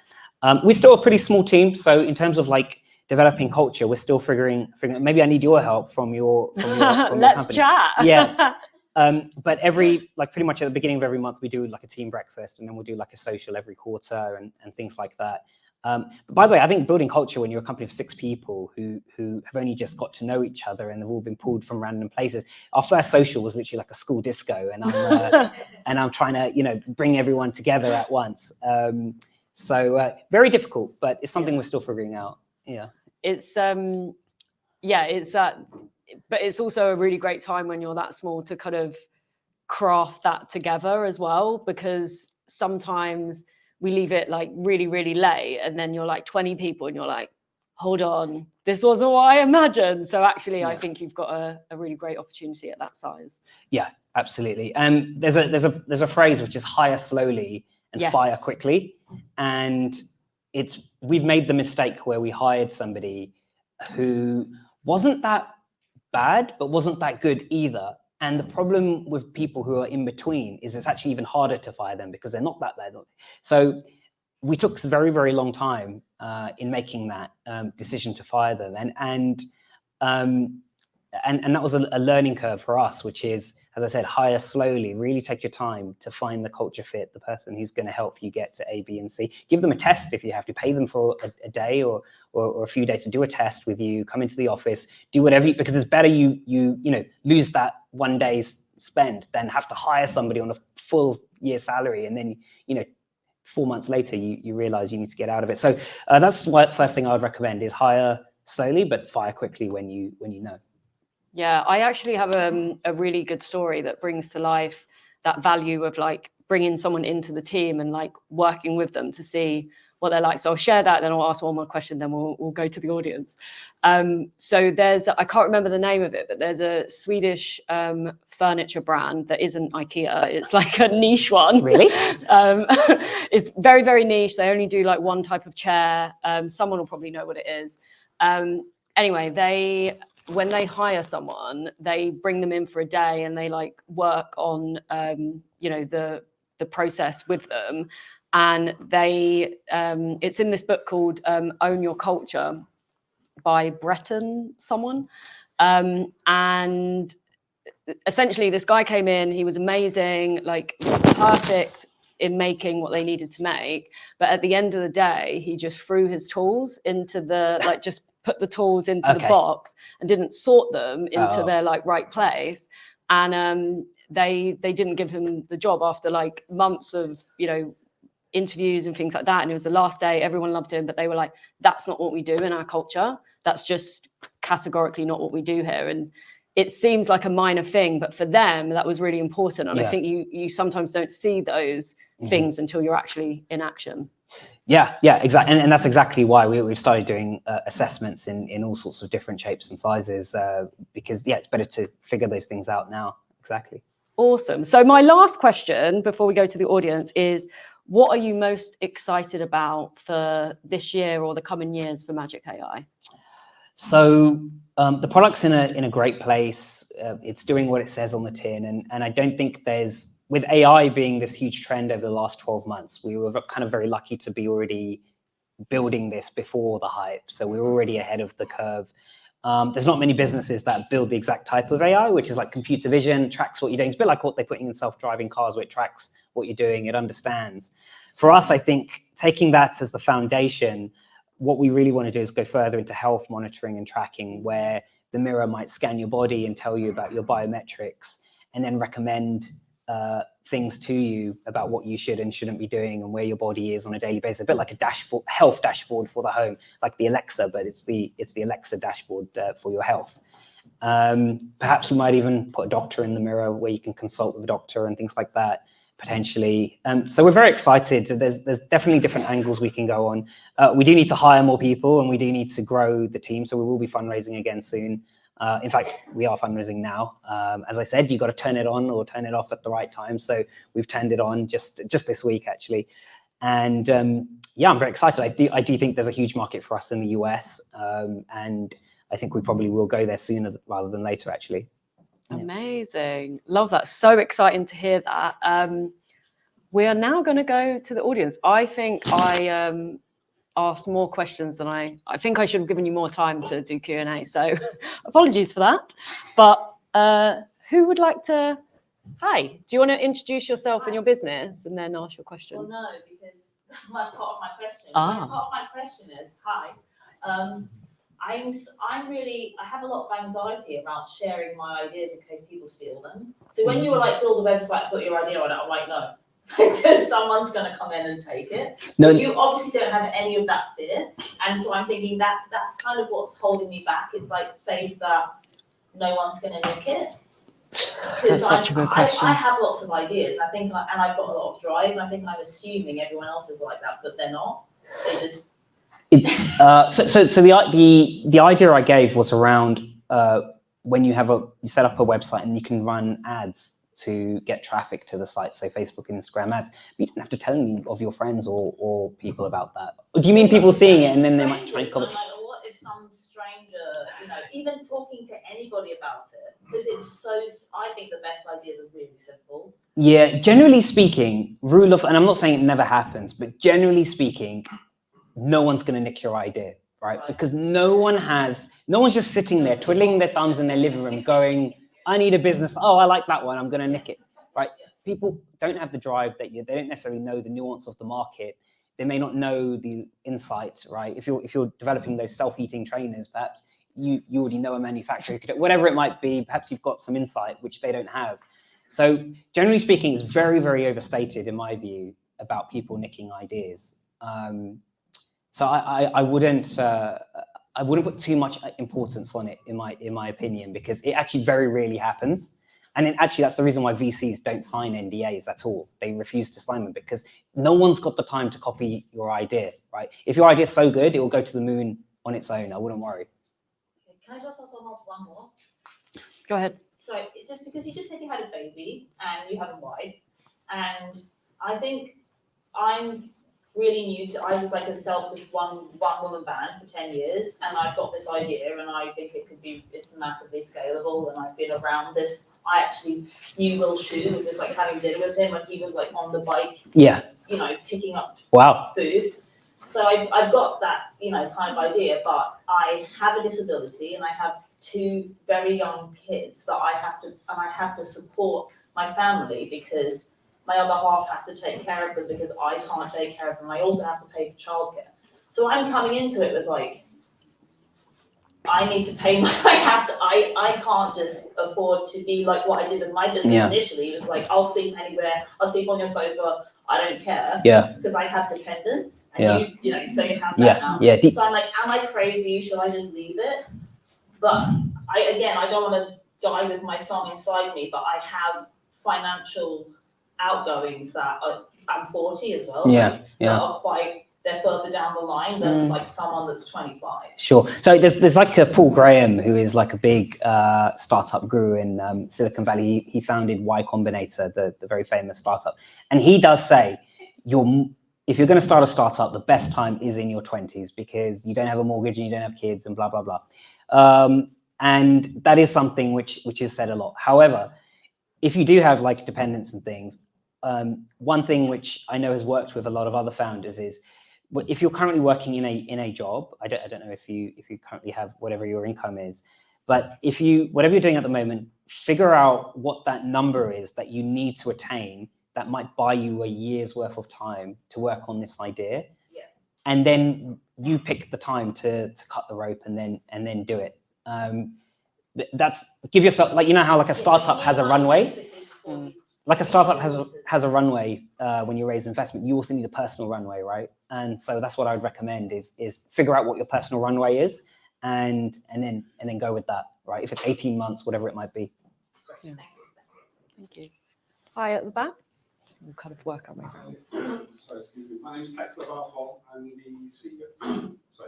We're still a pretty small team, so in terms of like developing culture, we're still figuring. Maybe I need your help from your Let's company. Chat. Yeah. But pretty much at the beginning of every month, we do like a team breakfast, and then we'll do like a social every quarter and things like that. But by the way, I think building culture when you're a company of 6 people who have only just got to know each other and they've all been pulled from random places. Our first social was literally like a school disco, and I'm trying to bring everyone together at once. So very difficult, but it's something we're still figuring out. Yeah, it's that, but it's also a really great time when you're that small to kind of craft that together as well, because sometimes we leave it like really, really late and then you're like 20 people and you're like, hold on, this wasn't what I imagined. So actually, I think you've got a really great opportunity at that size. Yeah, absolutely. There's a phrase which is hire slowly and fire quickly. And we've made the mistake where we hired somebody who wasn't that bad, but wasn't that good either. And the problem with people who are in between is it's actually even harder to fire them because they're not that bad. So we took a very, very long time in making that decision to fire them. And that was a learning curve for us, which is, as I said, hire slowly, really take your time to find the culture fit, the person who's going to help you get to A, B, and C. Give them a test if you have to, pay them for a day or a few days to do a test with you, come into the office, do whatever, because it's better you lose that 1 day's spend than have to hire somebody on a full year salary. And then, 4 months later, you realize you need to get out of it. So that's the first thing I would recommend is hire slowly, but fire quickly when you know. Yeah, I actually have a really good story that brings to life that value of like bringing someone into the team and like working with them to see what they're like. So I'll share that, then I'll ask one more question, then we'll go to the audience. So I can't remember the name of it, but there's a Swedish furniture brand that isn't IKEA. It's like a niche one. Really? It's very, very niche. They only do like one type of chair. Someone will probably know what it is. anyway, when they hire someone, they bring them in for a day and they like work on, the process with them. And it's in this book called Own Your Culture by Breton someone. And essentially this guy came in, he was amazing, like perfect in making what they needed to make. But at the end of the day, he just threw his tools into just put the tools into the box and didn't sort them into their like right place. And they didn't give him the job after like months of, interviews and things like that. And it was the last day, everyone loved him, but they were like, that's not what we do in our culture. That's just categorically not what we do here. And it seems like a minor thing, but for them, that was really important. And I think you sometimes don't see those things until you're actually in action. Yeah, exactly. And that's exactly why we've started doing assessments in all sorts of different shapes and sizes, because, it's better to figure those things out now. Exactly. Awesome. So my last question before we go to the audience is, what are you most excited about for this year or the coming years for Magic AI? So the product's in a great place. It's doing what it says on the tin. And I don't think with AI being this huge trend over the last 12 months, we were kind of very lucky to be already building this before the hype. So we're already ahead of the curve. There's not many businesses that build the exact type of AI, which is like computer vision, tracks what you're doing. It's a bit like what they're putting in self-driving cars, where it tracks what you're doing, it understands. For us, I think taking that as the foundation, what we really want to do is go further into health monitoring and tracking, where the mirror might scan your body and tell you about your biometrics, and then recommend things to you about what you should and shouldn't be doing and where your body is on a daily basis. A bit like a dashboard, health dashboard for the home, like the Alexa, but it's the Alexa dashboard for your health. Perhaps we might even put a doctor in the mirror where you can consult with a doctor and things like that, potentially. So we're very excited. There's definitely different angles we can go on. We do need to hire more people and we do need to grow the team. So we will be fundraising again soon. In fact, we are fundraising now. As I said, you've got to turn it on or turn it off at the right time. So we've turned it on just this week, actually. And I'm very excited. I do think there's a huge market for us in the US. And I think we probably will go there sooner rather than later, actually. Amazing. Love that. So exciting to hear that. We are now going to go to the audience. I think I asked more questions than I think I should have given you more time to do Q&A. So apologies for that. But who would like to? Hi, do you want to introduce yourself and your business and then ask your question? Well, no, because that's part of my question. Ah. Part of my question is, hi, I have a lot of anxiety about sharing my ideas in case people steal them. So when you were like, build a website, put your idea on it, I'm like, no, because someone's going to come in and take it. No, you obviously don't have any of that fear. And so I'm thinking that's kind of what's holding me back. It's like faith that no one's going to nick it. That's such a good question. I have lots of ideas. I think, and I've got a lot of drive. I think I'm assuming everyone else is like that, but they're not. They just. It's so the idea I gave was around when you set up a website and you can run ads to get traffic to the site, so Facebook and Instagram ads. But you don't have to tell any of your friends or people about that. Or do you mean people seeing it and then they might try and comment? Like, what if some stranger, even talking to anybody about it? Because I think the best ideas are really simple. Yeah, generally speaking, and I'm not saying it never happens, but generally speaking, no one's going to nick your idea, right? Because no one's just sitting there twiddling their thumbs in their living room going, I need a business. Oh, I like that one. I'm going to nick it, right? People don't have the drive they don't necessarily know the nuance of the market. They may not know the insight, right? If you're developing those self-heating trainers, perhaps you already know a manufacturer, whatever it might be. Perhaps you've got some insight which they don't have. So generally speaking, it's very, very overstated in my view about people nicking ideas. So I wouldn't put too much importance on it in my opinion, because it actually very rarely happens. And then actually that's the reason why VCs don't sign NDAs at all. They refuse to sign them because no one's got the time to copy your idea, right? If your idea is so good, it will go to the moon on its own. I wouldn't worry. Can I just ask one more? Go ahead. So it's just because you just said you had a baby and you have a wife, and I think I'm really new to, I was like just one woman band for 10 years, and I've got this idea, and I think it's massively scalable, and I've been around this. I actually knew Will Shu, just like having dinner with him, and he was like on the bike, picking up food. So I've got that, kind of idea, but I have a disability, and I have 2 very young kids that I have to support my family, because my other half has to take care of them because I can't take care of them. I also have to pay for childcare. So I'm coming into it with like, I need to pay I can't just afford to be like what I did with my business initially. It was like, I'll sleep anywhere, I'll sleep on your sofa, I don't care. Because I have dependents. And so you have that now. So I'm like, am I crazy? Should I just leave it? But I don't want to die with my song inside me, but I have financial outgoings that I'm 40 as well. That are they're further down the line than like someone that's 25. Sure. So there's like a Paul Graham, who is like a big startup guru in Silicon Valley. He founded Y Combinator, the very famous startup. And he does say, if you're going to start a startup, the best time is in your 20s, because you don't have a mortgage and you don't have kids and blah, blah, blah. And that is something which is said a lot. However, if you do have like dependents and things, one thing which I know has worked with a lot of other founders is, if you're currently working in a job, I don't know if you currently have whatever your income is, but whatever you're doing at the moment, figure out what that number is that you need to attain that might buy you a year's worth of time to work on this idea. And then you pick the time to cut the rope and then do it. That's, give yourself, like, how like a startup has a runway. Like a startup has a runway when you raise investment. You also need a personal runway, right? And so that's what I would recommend is figure out what your personal runway is, and then go with that, right? If it's 18 months, whatever it might be. Yeah. Thank you. Hi at the back. We'll kind of work our way around. Sorry, excuse me. My name is Tekla Barhol. I'm the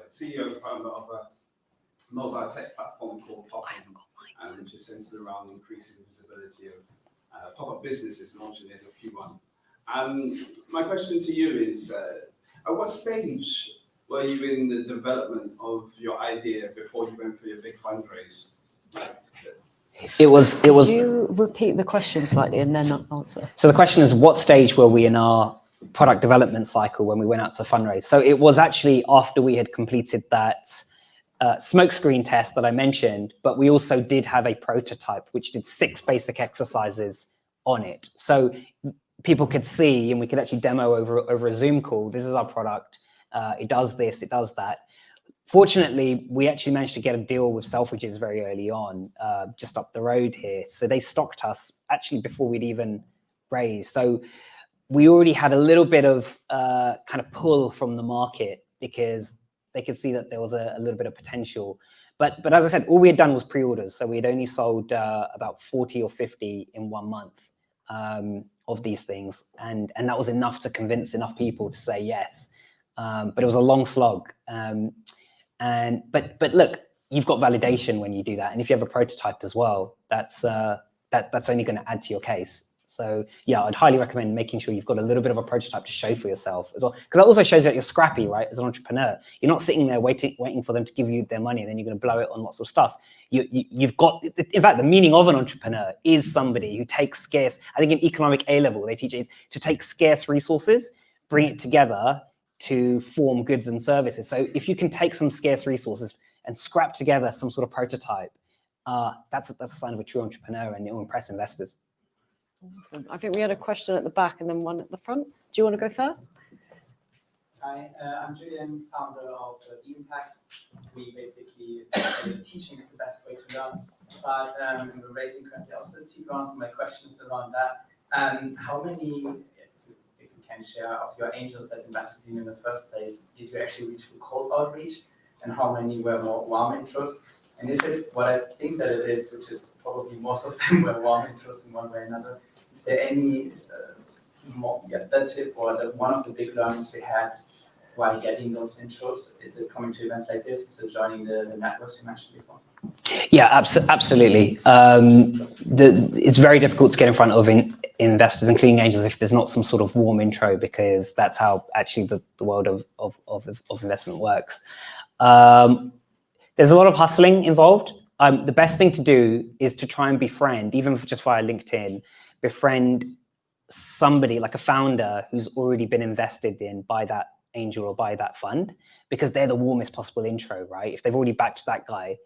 CEO and founder of a mobile tech platform called Cofounder, which is centered around increasing visibility of pop-up businesses launching in Q1. My question to you is, at what stage were you in the development of your idea before you went for your big fundraise? It was. Could you repeat the question slightly and then answer? So the question is, what stage were we in our product development cycle when we went out to fundraise? So it was actually after we had completed that smokescreen test that I mentioned, but we also did have a prototype which did 6 basic exercises on it. So people could see, and we could actually demo over a Zoom call, this is our product, it does this, it does that. Fortunately, we actually managed to get a deal with Selfridges very early on, just up the road here. So they stocked us actually before we'd even raised. So we already had a little bit of kind of pull from the market, because they could see that there was a little bit of potential. But as I said, all we had done was pre-orders. So we had only sold about 40 or 50 in 1 month of these things. And that was enough to convince enough people to say yes. But it was a long slog. But look, you've got validation when you do that. And if you have a prototype as well, that's only going to add to your case. So yeah, I'd highly recommend making sure you've got a little bit of a prototype to show for yourself as well, because that also shows that you're scrappy, right? As an entrepreneur, you're not sitting there waiting for them to give you their money and then you're going to blow it on lots of stuff. You've got, in fact, the meaning of an entrepreneur is somebody who takes scarce, I think in economic A level, they teach it is to take scarce resources, bring it together to form goods and services. So if you can take some scarce resources and scrap together some sort of prototype, that's a sign of a true entrepreneur, and it will impress investors. Awesome. I think we had a question at the back and then one at the front. Do you want to go first? Hi, I'm Julian, founder of Impact. We basically teaching is the best way to learn, but we're raising currently also seed rounds. So my question is around that. How many, if you can share, of your angels that invested in the first place did you actually reach for cold outreach, and how many were more warm intros? And if it's what I think that it is, which is probably most of them were warm intros in one way or another, is there any that tip or one of the big learnings we had while getting those intros? Is it coming to events like this? Is it joining the networks you mentioned before? Yeah, absolutely. It's very difficult to get in front of investors, including angels, if there's not some sort of warm intro, because that's how actually the world of investment works. There's a lot of hustling involved. The best thing to do is to try and befriend, even just via LinkedIn, befriend somebody like a founder who's already been invested in by that angel or by that fund, because they're the warmest possible intro, right? If they've already backed that guy,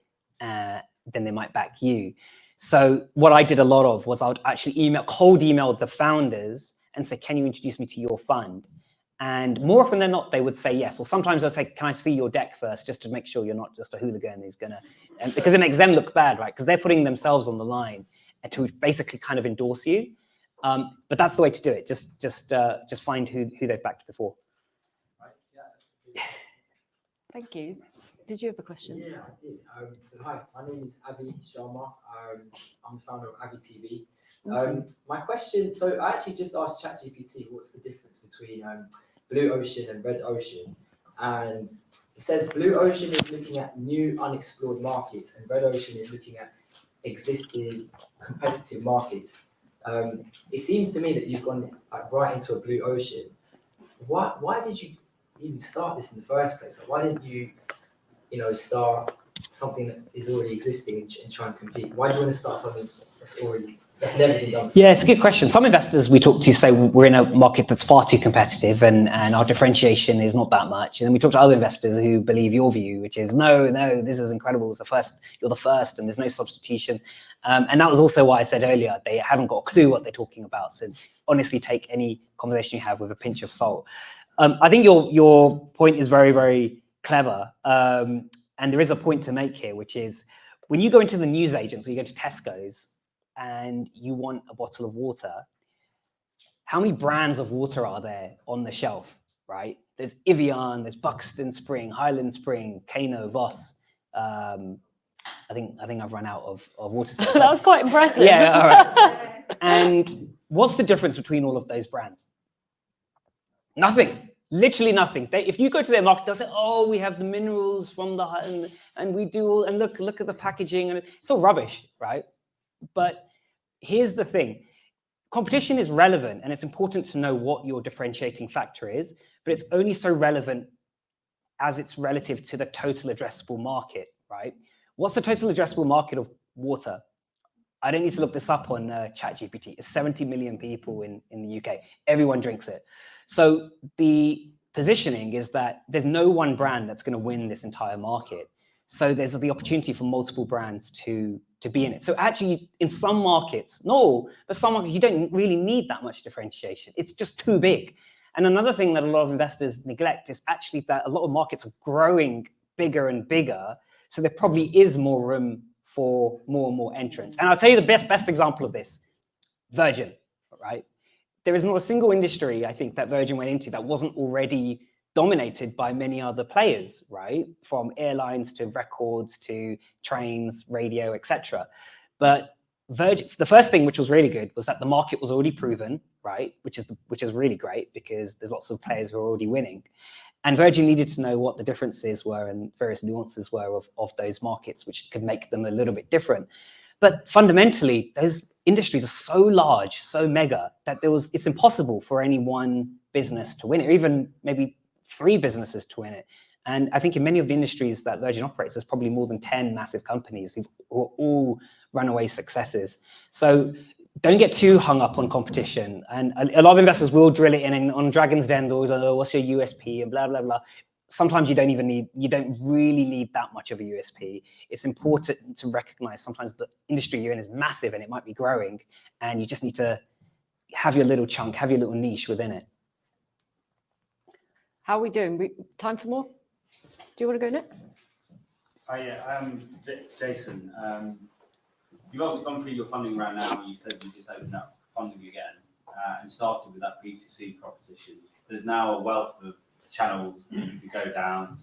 then they might back you. So what I did a lot of was I would actually cold email the founders and say, can you introduce me to your fund? And more often than not, they would say yes. Or sometimes I'd say, can I see your deck first, just to make sure you're not just a hooligan who's gonna, because it makes them look bad, right? Because they're putting themselves on the line and to basically kind of endorse you. But that's the way to do it. Just find who they've backed before. Right. Yeah. Thank you. Did you have a question? Yeah, I did. So hi, my name is Avi Sharma. I'm the founder of Avi TV. Awesome. My question, so I actually just asked ChatGPT what's the difference between blue ocean and red ocean. And it says blue ocean is looking at new unexplored markets and red ocean is looking at existing competitive markets. It seems to me that you've gone like right into a blue ocean. Why did you even start this in the first place? Like, why didn't you start something that is already existing and try and compete? Why do you want to start something that's never been done? Yeah, it's a good question. Some investors we talk to say we're in a market that's far too competitive and our differentiation is not that much. And then we talk to other investors who believe your view, which is no, this is incredible. You're the first and there's no substitutions. And that was also why I said earlier, they haven't got a clue what they're talking about. So honestly, take any conversation you have with a pinch of salt. I think your point is very, very clever. And there is a point to make here, which is when you go into the newsagents or you go to Tesco's and you want a bottle of water, how many brands of water are there on the shelf, right? There's Evian, there's Buxton Spring, Highland Spring, Kano, Voss. I think I've run out of water. That was quite impressive. Yeah, all right. And what's the difference between all of those brands? Nothing. Literally nothing. If you go to their market, they'll say, "Oh, we have the minerals from the and we do, and look at the packaging, and it's all rubbish, right?" But here's the thing: competition is relevant, and it's important to know what your differentiating factor is. But it's only so relevant as it's relative to the total addressable market, right? What's the total addressable market of water? I don't need to look this up on ChatGPT. It's 70 million people in the UK. Everyone drinks it. So the positioning is that there's no one brand that's going to win this entire market. So there's the opportunity for multiple brands to be in it. So actually, in some markets, not all, but some markets, you don't really need that much differentiation. It's just too big. And another thing that a lot of investors neglect is actually that a lot of markets are growing bigger and bigger. So there probably is more room for more and more entrants. And I'll tell you the best example of this, Virgin, right? There is not a single industry, I think, that Virgin went into that wasn't already dominated by many other players, right? From airlines to records to trains, radio, etc. But Virgin, the first thing which was really good was that the market was already proven, right? Which is really great because there's lots of players who are already winning. And Virgin needed to know what the differences were and various nuances were of those markets, which could make them a little bit different. But fundamentally, those industries are so large, so mega, that it's impossible for any one business to win it, or even maybe 3 businesses to win it. And I think in many of the industries that Virgin operates, there's probably more than 10 massive companies who are all runaway successes. So don't get too hung up on competition. And a lot of investors will drill it in, and on Dragon's Den, they're always like, "Oh, what's your USP?" and blah, blah, blah. Sometimes you don't really need that much of a USP. It's important to recognize sometimes the industry you're in is massive and it might be growing, and you just need to have your little chunk, have your little niche within it. How are we doing? Time for more? Do you want to go next? Yeah, Jason. You've also gone through your funding round now. You said you just opened up funding again and started with that B2C proposition. There's now a wealth of channels that you could go down,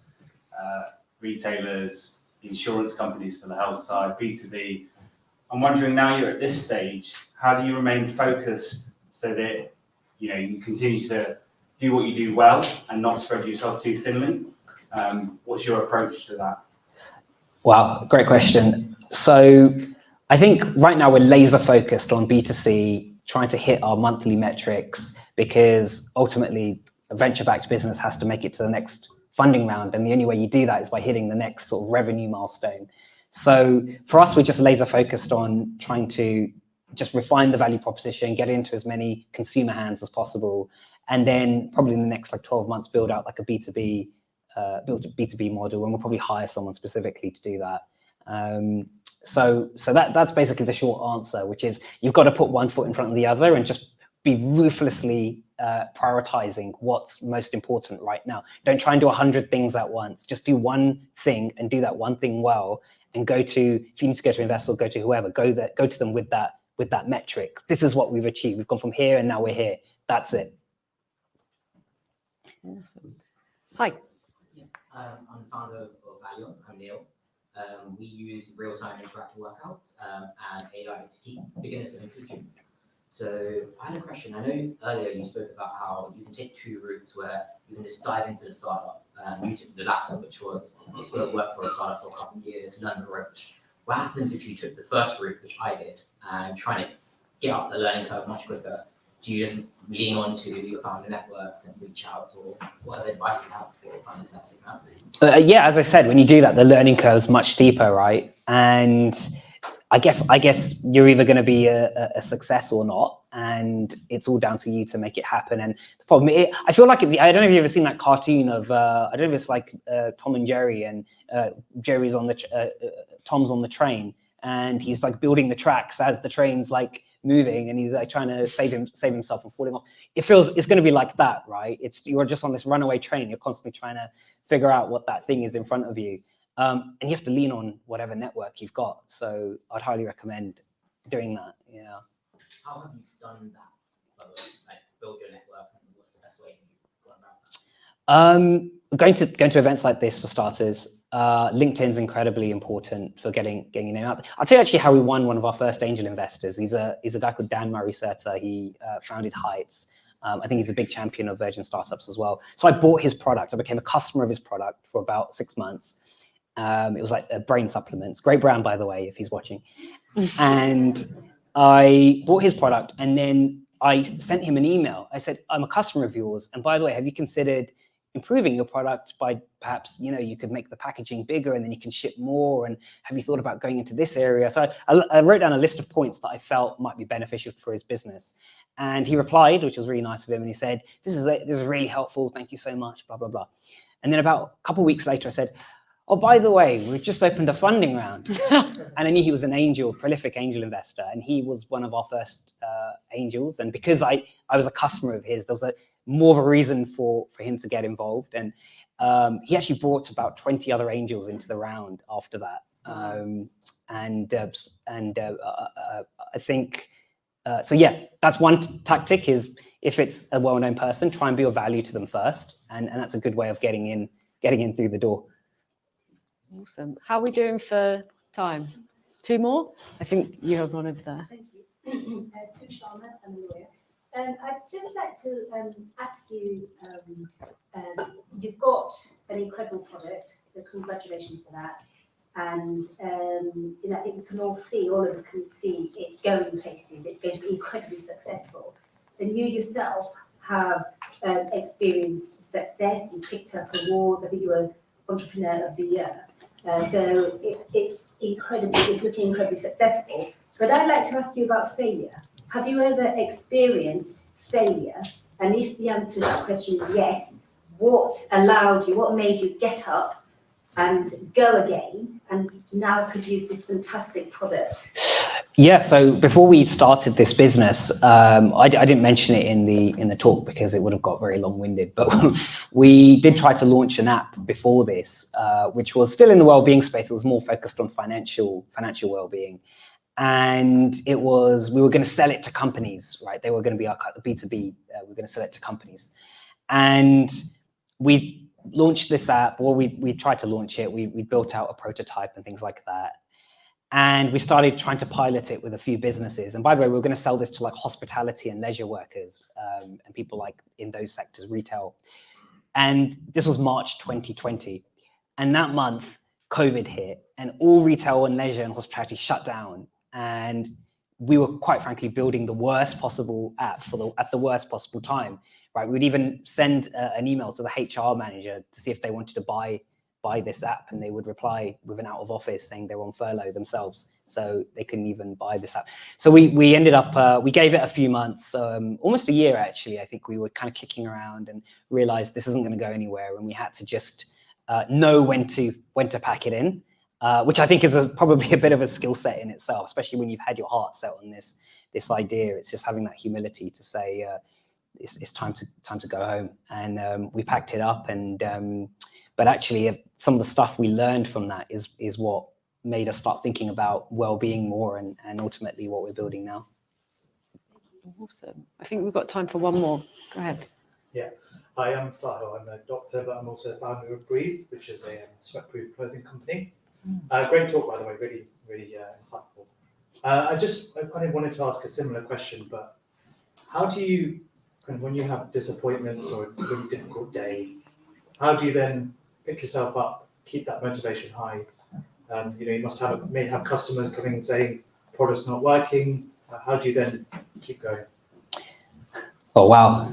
retailers, insurance companies for the health side, B2B. I'm wondering, now you're at this stage, how do you remain focused so that you continue to do what you do well and not spread yourself too thinly? What's your approach to that? Wow, great question. So I think right now we're laser focused on B2C trying to hit our monthly metrics, because ultimately a venture-backed business has to make it to the next funding round, and the only way you do that is by hitting the next sort of revenue milestone. So for us, we're just laser focused on trying to just refine the value proposition, get into as many consumer hands as possible, and then probably in the next like 12 months build out like a B2B model, and we'll probably hire someone specifically to do that. So that's basically the short answer, which is you've got to put one foot in front of the other and just be ruthlessly prioritizing what's most important right now. Don't try and do 100 things at once. Just do one thing and do that one thing well, and go to, if you need to go to investor or go to whoever, go to them with that metric. This is what we've achieved. We've gone from here and now we're here. That's it. Awesome. Hi. I'm the founder of Valiant. I'm Neil. We use real-time interactive workouts and AI to keep beginners going to the gym. So I had a question. I know earlier you spoke about how you can take two routes where you can just dive into the startup. You took the latter, which was you've got to work for a startup for a couple of years, learn the ropes. What happens if you took the first route, which I did, and trying to get up the learning curve much quicker? Do you just lean on to your founder networks and reach out, or what other advice you have for founders that take out? Yeah, as I said, when you do that, the learning curve is much steeper, right? And I guess you're either going to be a success or not, and it's all down to you to make it happen. And the problem, I feel like, I don't know if you've ever seen that cartoon of, I don't know if it's like Tom and Jerry, and Jerry's on Tom's on the train, and he's like building the tracks as the train's like moving, and he's like trying to save himself from falling off. It feels it's going to be like that, right? You're just on this runaway train. You're constantly trying to figure out what that thing is in front of you. And you have to lean on whatever network you've got. So I'd highly recommend doing that. Yeah. How have you done that? Like build your network, and what's the best way you've gone about that? Going to events like this for starters. LinkedIn's incredibly important for getting your name out. I'll tell you actually how we won one of our first angel investors. He's a guy called Dan Murray-Serter. He founded Heights. I think he's a big champion of Virgin startups as well. So I bought his product. I became a customer of his product for about 6 months. It was like brain supplements. Great brand, by the way, if he's watching. And I bought his product, and then I sent him an email. I said, I'm a customer of yours, and by the way, have you considered improving your product by perhaps, you could make the packaging bigger and then you can ship more, and have you thought about going into this area? So I wrote down a list of points that I felt might be beneficial for his business. And he replied, which was really nice of him, and he said, this is really helpful, thank you so much, blah, blah, blah. And then about a couple of weeks later, I said, oh, by the way, we've just opened a funding round. And I knew he was an prolific angel investor, and he was one of our first angels. And because I was a customer of his, there was more of a reason for him to get involved. And he actually brought about 20 other angels into the round after that. I think, so yeah, that's one tactic, is if it's a well-known person, try and be of value to them first. And that's a good way of getting in through the door. Awesome. How are we doing for time? 2 more? I think you have one over there. Thank you. Sue Sharma, I'm a lawyer. I'd just like to ask you, you've got an incredible product, so congratulations for that. And I think we can all see, all of us can see it's going places, it's going to be incredibly successful. And you yourself have experienced success, you picked up awards, I think you were Entrepreneur of the Year. So it's looking incredibly successful. But I'd like to ask you about failure. Have you ever experienced failure? And if the answer to that question is yes, what made you get up and go again and now produce this fantastic product? Yeah, so before we started this business, I didn't mention it in the talk because it would have got very long-winded, but we did try to launch an app before this, which was still in the wellbeing space. It was more focused on financial wellbeing. And we were going to sell it to companies, right? They were going to be our B2B, we were going to sell it to companies. And we launched this app, or we tried to launch it. We built out a prototype and things like that. And we started trying to pilot it with a few businesses. And by the way, we were going to sell this to like hospitality and leisure workers and people like in those sectors, retail. And this was March 2020. And that month, COVID hit and all retail and leisure and hospitality shut down. And we were quite frankly building the worst possible app at the worst possible time, right? We'd even send an email to the HR manager to see if they wanted to buy this app, and they would reply with an out of office saying they were on furlough themselves, so they couldn't even buy this app. So we ended up, we gave it a few months, almost a year actually. I think we were kind of kicking around and realized this isn't going to go anywhere, and we had to just know when to pack it in. Which I think is probably a bit of a skill set in itself, especially when you've had your heart set on this idea. It's just having that humility to say it's time to go home. And we packed it up. And but actually, some of the stuff we learned from that is what made us start thinking about well-being more, and ultimately what we're building now. Awesome. I think we've got time for one more. Go ahead. Yeah. Hi, I'm Sahil. I'm a doctor, but I'm also a founder of Breathe, which is a sweat-proof clothing company. Great talk, by the way, really, really insightful. I kind of wanted to ask a similar question, but how do you, when you have disappointments or a really difficult day, how do you then pick yourself up, keep that motivation high? You must may have customers coming and saying, product's not working. How do you then keep going? Oh, wow.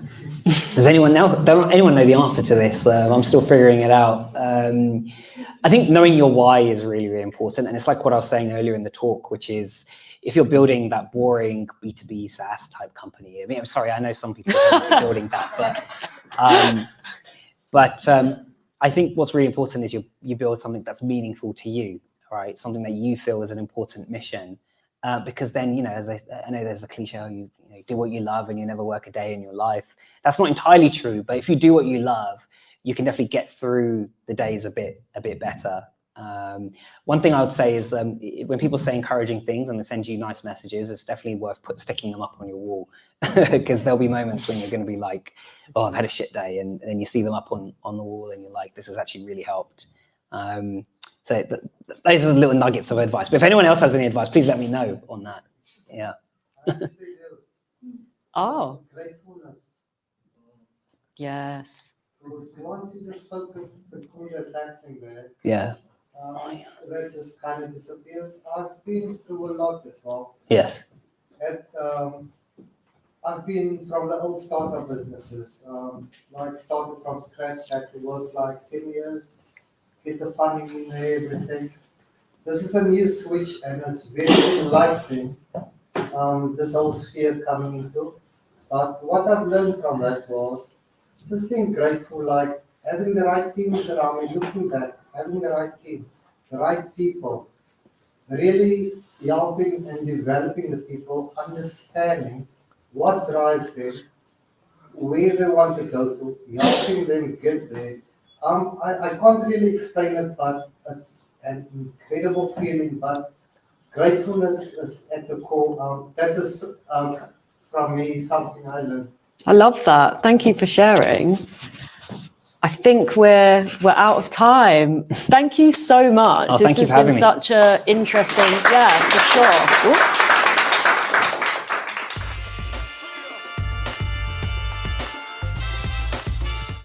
Does anyone know the answer to this? I'm still figuring it out. I think knowing your why is really, really important. And it's like what I was saying earlier in the talk, which is if you're building that boring B2B SaaS type company, I mean, I'm sorry, I know some people are building that, but I think what's really important is you build something that's meaningful to you, right? Something that you feel is an important mission. Because then, as I know there's a cliche, you do what you love and you never work a day in your life. That's not entirely true, but if you do what you love, you can definitely get through the days a bit better. One thing I would say is when people say encouraging things and they send you nice messages, it's definitely worth sticking them up on your wall, because there'll be moments when you're going to be like, oh, I've had a shit day, and then you see them up on the wall and you're like, this has actually really helped. So those are the little nuggets of advice. But if anyone else has any advice, please let me know on that. Yeah. Oh. Gratefulness. Yes. Because once you just focus the good that's happening there, Yeah. that just kind of disappears. I've been through a lot as well. Yes. I've been from the old startup businesses. Like started from scratch, had to work like 10 years. Get the funding in there, everything. This is a new switch, and it's very enlightening, this whole sphere coming into. But what I've learned from that was just being grateful, like having the right teams around me, looking back, having the right team, the right people, really helping and developing the people, understanding what drives them, where they want to go to, helping them get there. I can't really explain it, but it's an incredible feeling. But gratefulness is at the core. That is from me something I learned. I love that. Thank you for sharing. I think we're out of time. Thank you so much. Oh, thank you for having me. This has been such an interesting, for sure. Ooh.